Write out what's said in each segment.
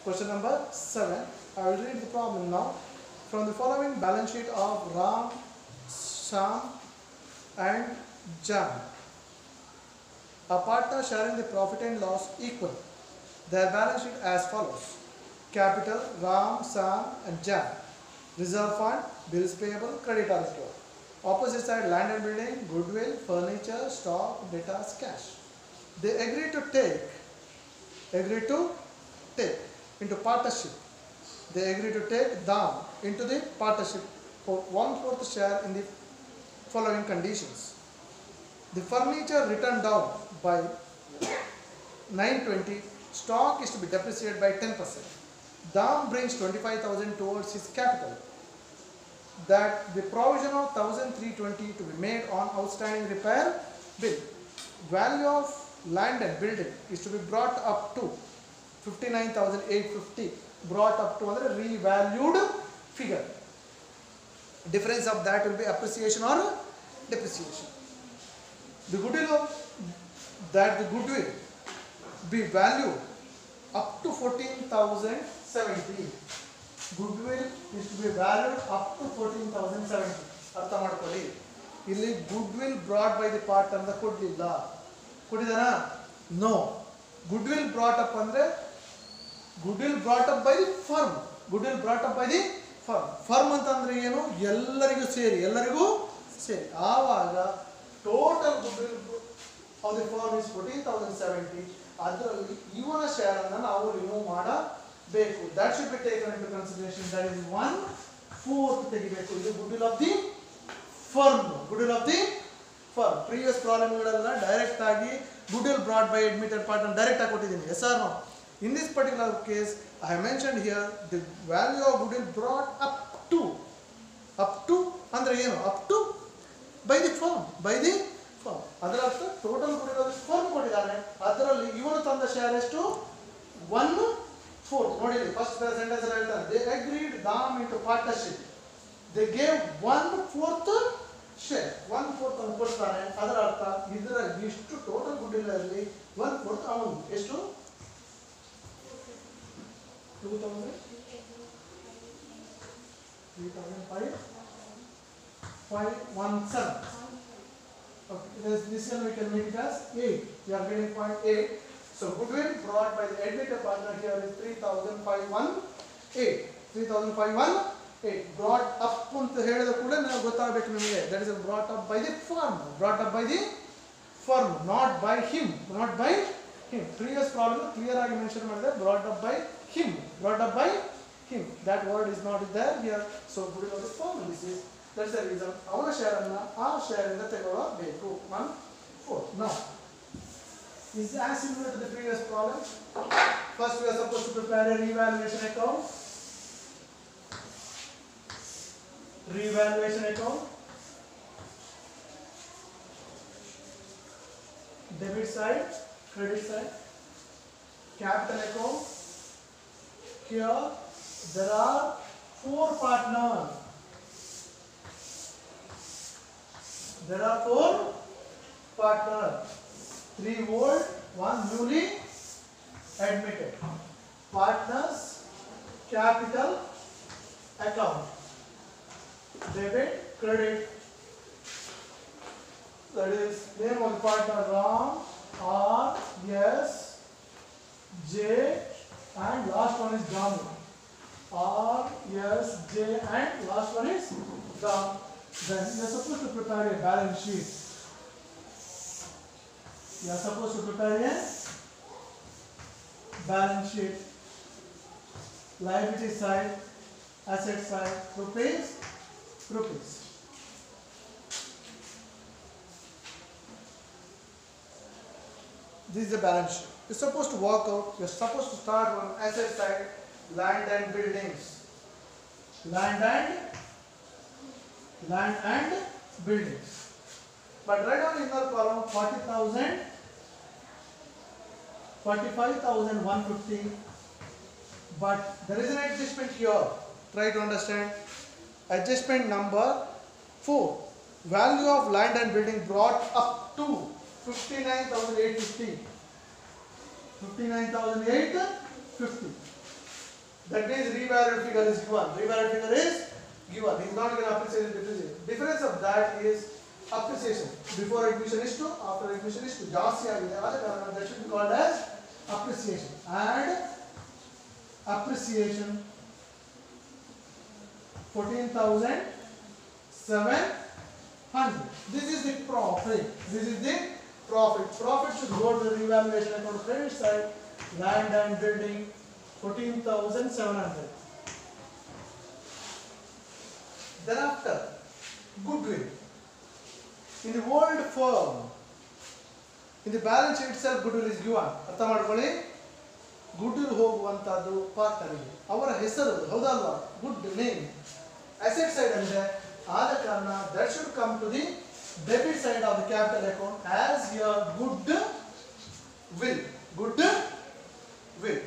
Question number 7. I will read the problem now. From the following balance sheet of Ram, Sham and Jam, a partner sharing the profit and loss equal. Their balance sheet as follows. Capital, Ram, Sam and Jam. Reserve fund, bills payable, creditors store. Opposite side, land and building, goodwill, furniture, stock, debtors, cash. They agree to take into partnership. They agree to take down into the partnership for 1/4 share in the following conditions. The furniture written down by 920, stock is to be depreciated by 10%. Dam brings 25,000 towards his capital. That the provision of 1,320 to be made on outstanding repair bill. Value of land and building is to be brought up to 59,850, brought up to another revalued figure. Difference of that will be appreciation or depreciation. The goodwill be valued up to 14,070. Goodwill is to be valued up to 14,070. ಅರ್ಥ ಮಾಡ್ಕೊಳ್ಳಿ. ಇಲ್ಲಿ goodwill brought by the partner ಅಂತ ಕೊಡ್ಲಿಲ್ಲ. ಕೊಟ್ಟಿದಾನಾ? No. Goodwill brought up ಅಂದ್ರೆ goodwill brought up by the firm. Goodwill brought up by the firm. Firm ಅಂತಂದ್ರೆ ಏನು? ಎಲ್ಲರಿಗೂ ಸೇರಿ ಆವಾಗ total goodwill of the firm is 14,070. ಅದರಲ್ಲಿ ಇವನ ಶೇರ್ ಅನ್ನು ನಾವು ರಿಮೂವ್ ಮಾಡಬೇಕು. That should be taken into consideration. That is 1/4 ತೆಗಿಬೇಕು. ಇದು goodwill of the firm. Goodwill of the firm. Previous problem ಗಳಲ್ಲ ಡೈರೆಕ್ಟ್ ಆಗಿ goodwill brought by admitted partner direct ಆಗಿ ಕೊಟ್ಟಿದ್ದೀನಿ. Yes or no? In this particular case, I have mentioned here the value of goodwill brought up to ಅಂದ್ರೆ ಏನು? Up to by the firm. ಅದರ ಅರ್ಥ total goodwill of the firm ಕೊಟ್ಟಿದ್ದಾರೆ. ಅದರಲ್ಲಿ ಇವನು ತಂದ ಶೇರ್ ಎಷ್ಟು? 1/4. ನೋಡಿ ಫಸ್ಟ್ ಸೆಂಟೆನ್ಸ್ ಅಲ್ಲಿ ಹೇಳ್ತಾರೆ they agreed dam into partnership. They gave 1/4 share. 1/4 ಅಂತ ಕೊಡ್ತಾರೆ. ಅದರ ಅರ್ಥ ಇದರ ಇಷ್ಟು ಟೋಟಲ್ goodwill ಅಲ್ಲಿ 1/4 ಅಮೌಂಟ್ ಎಷ್ಟು? 3,517. Okay, this one we can make it as 8. We are getting 0.8. So goodwill brought by the admitted partner here is 3,518. 3,518 brought up ಅಂತ ಹೇಳಿದ ಕೂಡ ನಾವು ಗೊತ್ತಾಗಬೇಕು ನಿಮಗೆ. That is brought up by the firm. Not by him. Previous problem clear ಆಗಿ mention ಮಾಡಿದೆ. brought up by him. That word is not there here. So goodwill of the firm that's the reason ಅವನ share ಅನ್ನು ಆ share ಇಂದ ತಗೊಳ್ಳಬೇಕು. 1/4. Now is as similar to the previous problem. First we are supposed to prepare a revaluation account. Debit side, credit side, capital account. Here there are 4 partners. 3 old, 1 newly admitted. Partners, capital, account, debit, credit. That is name of the partner Ram, R, S, J, and last one is Ram. R, S, J, and last one is Ram. Then you are supposed to prepare a balance sheet. Liability side, asset side, rupees. This is the balance sheet. You're supposed to work out. You're supposed to start on asset side, land and buildings. Land and buildings. But write down in the column 45,150. But there is an adjustment here. Try to understand. Adjustment number 4. Value of land and building brought up to 59,850. 59,850. That means revalued figure is given. Revalued figure is given. He is not going to appreciate the depreciation. Difference of that is appreciation. Before admission is 2, after admission is 2. ಜಾಸ್ತಿ ಆಗಿದೆ ಆದ ಕಾರಣ that should be called as appreciation. And appreciation 14,700. This is the profit. This is the profit. Profit should go to the revaluation account credit side. Land and building 14,700. Thereafter, goodwill. In the old firm, in the balance sheet itself, goodwill is given. ಅರ್ಥ ಮಾಡ್ಕೊಳ್ಳಿ. Goodwill ಹೋಗುವಂತದ್ದು ಪಾರ್ಟ್ನರ್ಗೆ ಅವರ ಹೆಸರು ಹೌದಲ್ವಾ? Good name. Asset side ಅಂದ್ರೆ ಆದ ಕಾರಣ that should come to the debit side of the capital account as your goodwill. Goodwill.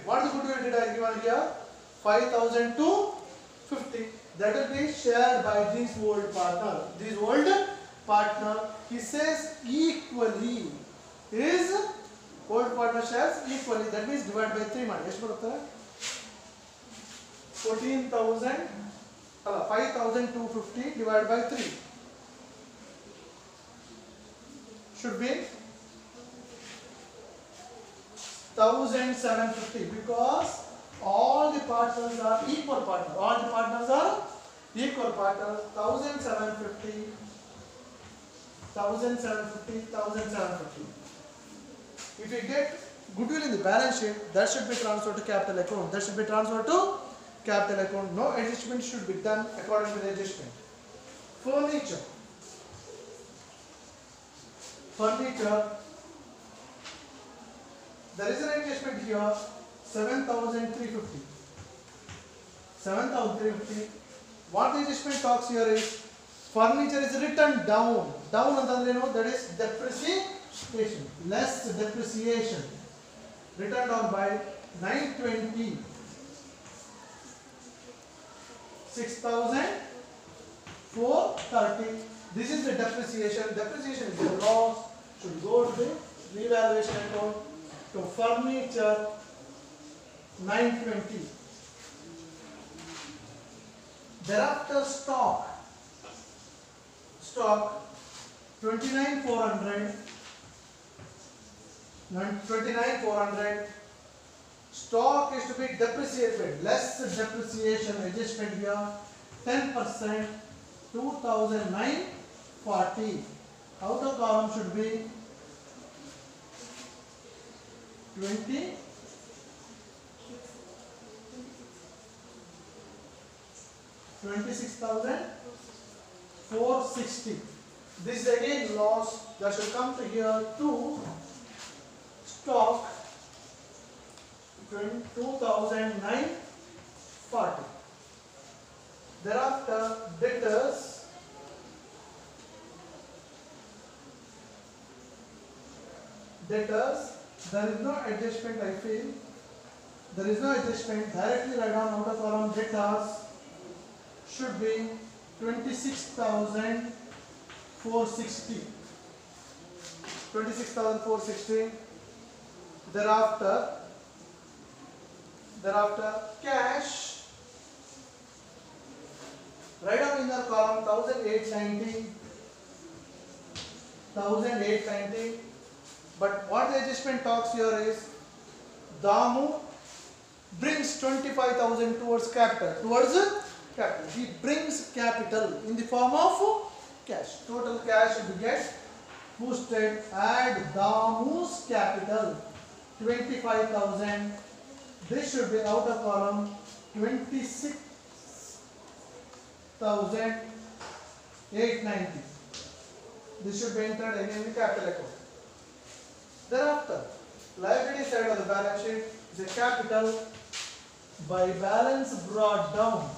What is the goodwill did I given here? 5,250. That will be shared by this old partner. This old partner, he says equally. Is old partner shares equally. That means divided by 3 ಮಾಡಿ ಎಷ್ಟು ಬರುತ್ತೆ? 5,250 divided by 3 should be 1,750 because all the partners are equal partners. All the partners are equal partners. 1,750, 1,750, 1,750. If you get goodwill in the balance sheet, that should be transferred to capital account. That should be transferred to capital account. No adjustment should be done according to the adjustment. Furniture. Furniture. There is an adjustment here. 7,350. 7,350. What the adjustment talks here is furniture is written down. Down antandre no, that is depreciation. Less depreciation. Written down by 920. 6,430. This is the depreciation. Depreciation is the loss. Should go to the revaluation account. To furniture 920. Thereafter stock 29,400. 29,400. Stock is to be depreciated. Less depreciation adjustment here 10%. 2,940. Outer column should be 26,460. This is again loss that should come to here to stock 2,940. Thereafter debtors. Debtors. There is no adjustment, I feel. There is no adjustment. Directly write down outer column debtors should be 26,460. 26,460. Thereafter cash. Write down in the column 1,890. 1,890. But what the adjustment talks here is Damu brings 25,000 towards capital. He brings capital in the form of cash. Total cash should be get boosted. Add Damu's capital 25,000. This should be outer column 26,890. This should be entered again in the capital account. Thereafter, liability side of the balance sheet is a capital by balance brought down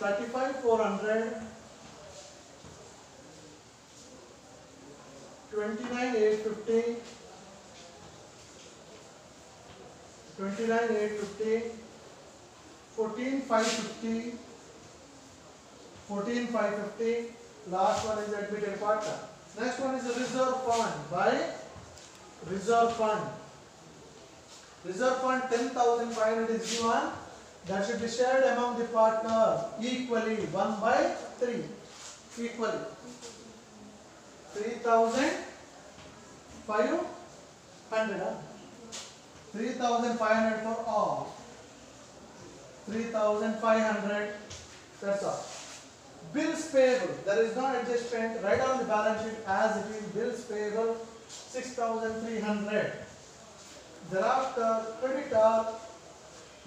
35,400, 29,850, 29,850, 14,550, 14,550. Last one is admitted partner. Next one is the reserve fund. By reserve fund Reserve fund 10,500 is given. That should be shared among the partners equally, 1 by 3. Equally. 3,500. 3,500 for all. 3,500. That's all. Bills payable. There is no adjustment. Write on the balance sheet as it is. Bills payable 6,300. Thereafter, creditor.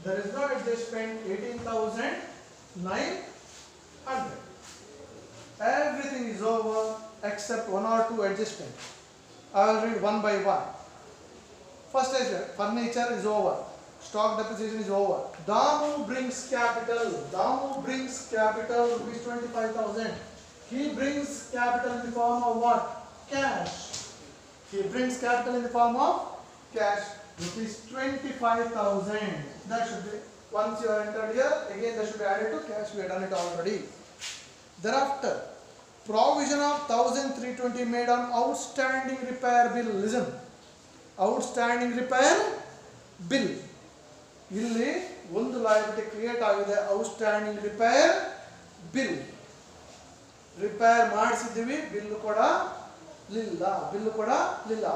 There is no adjustment. 18,900. Everything is over except 1 or 2 adjustments. I will read one by one. First is furniture is over. Stock depreciation is over. Damu brings capital. Damu brings capital rupees 25,000. He brings capital in the form of what? Cash. He brings capital in the form of cash. Rupees 25,000. That should be, once you are entered here, again that should be added to cash. We have done it already. Thereafter, provision of 1,320 made on outstanding repair bill. Listen. Outstanding repair bill. ಇಲ್ಲಿ ಒಂದು liability create ಆಗಿದೆ, outstanding repair bill. Repair ಮಾಡಿಸಿದ್ದೀವಿ, bill ಕೂಡ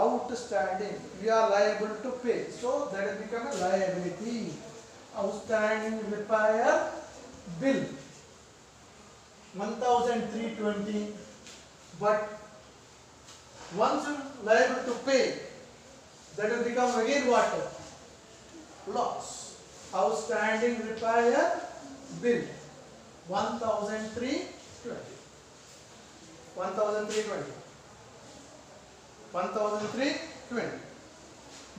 outstanding. We are liable to pay, so that is become a liability. Outstanding repair bill 1,320, but once you liable to pay, that will become again what? Loss. Outstanding repair bill 1,320. 1,320.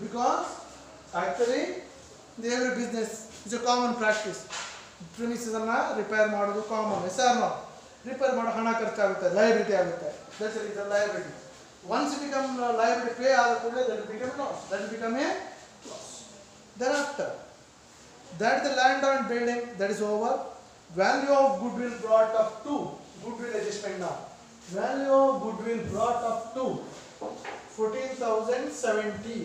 Because actually every business is a common practice. Premises ಅನ್ನ repair ಮಾಡೋದು common. Yes or no? Repair ಮಾಡೋ ಹಣ ಖರ್ಚಾಗುತ್ತೆ, liability ಆಗುತ್ತೆ. That's it is liability. Once you become liability pay ಆದ ಕೂಡಲೇ that will become loss. That will become a loss. Thereafter, that the land and building, that is over. Value of goodwill brought up to, goodwill adjustment now. Value of goodwill brought up to 14,070.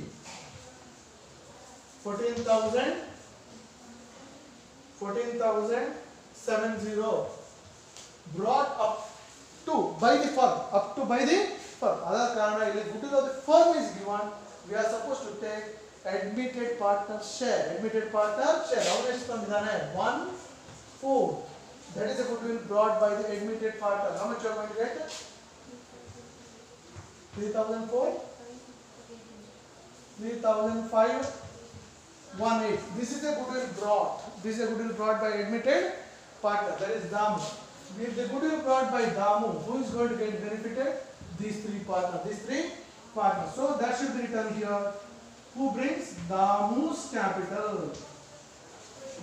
14,070 brought up to by the firm, up to by the firm. Adar karana illi goodwill of the firm is given. We are supposed to take admitted partner share. Admitted partner share. How much tandidane? 1/4. That is the goodwill brought by the admitted partner. How much you are going to get? 3,004. 3,518. This is a goodwill brought. This is a goodwill brought by admitted partner. That is Damu. With the goodwill brought by Damu, who is going to get benefited? These three partners. So that should be written here. Who brings? Damu's capital.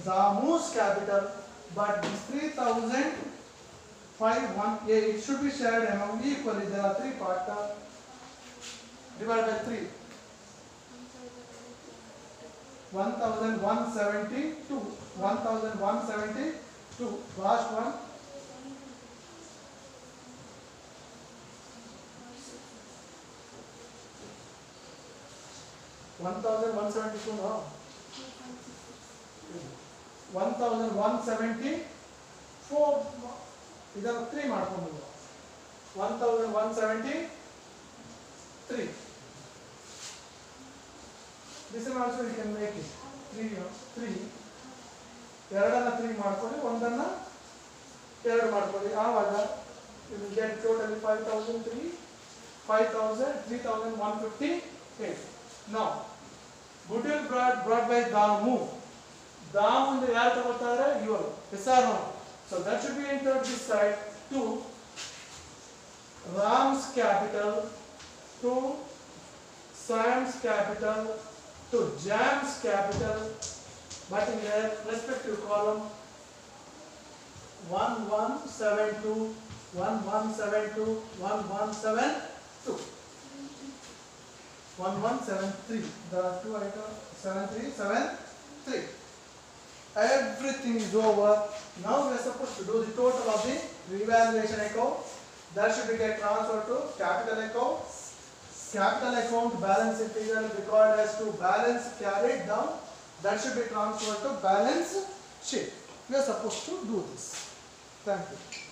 Damu's capital. But this 3,518, it should be shared among equally. There are three partners. Divided by 3. 1,172. 1,172. Last one. 1,172 now. 1,174. ಇದನ್ನು 3 ಮಾಡ್ಕೊಂಡು 1,173. This one also you can make it 3 ಎರಡನ್ನ 3 ಮಾಡ್ಕೊಳ್ಳಿ, ಒಂದನ್ನ 2 ಮಾಡ್ಕೊಳ್ಳಿ. ಆವಾಗ you will get totally 3,158. Now goodwill brought by Damu. Damu ಅಂದ್ರೆ ಯಾರು ತಗೋತಾರೆ? ಇವರು. Yes or no? So that should be entered this side to Ram's capital, to Sam's capital, to Jam's capital, but in their respective column 1172, 1172, 1172, 1173. The two items 7373. Everything is over. Now we are supposed to do the total of the revaluation account. That should be get transferred to capital account. capital account balance integral required as to balance carried down, that should be transferred to balance sheet. We are supposed to do this. Thank you.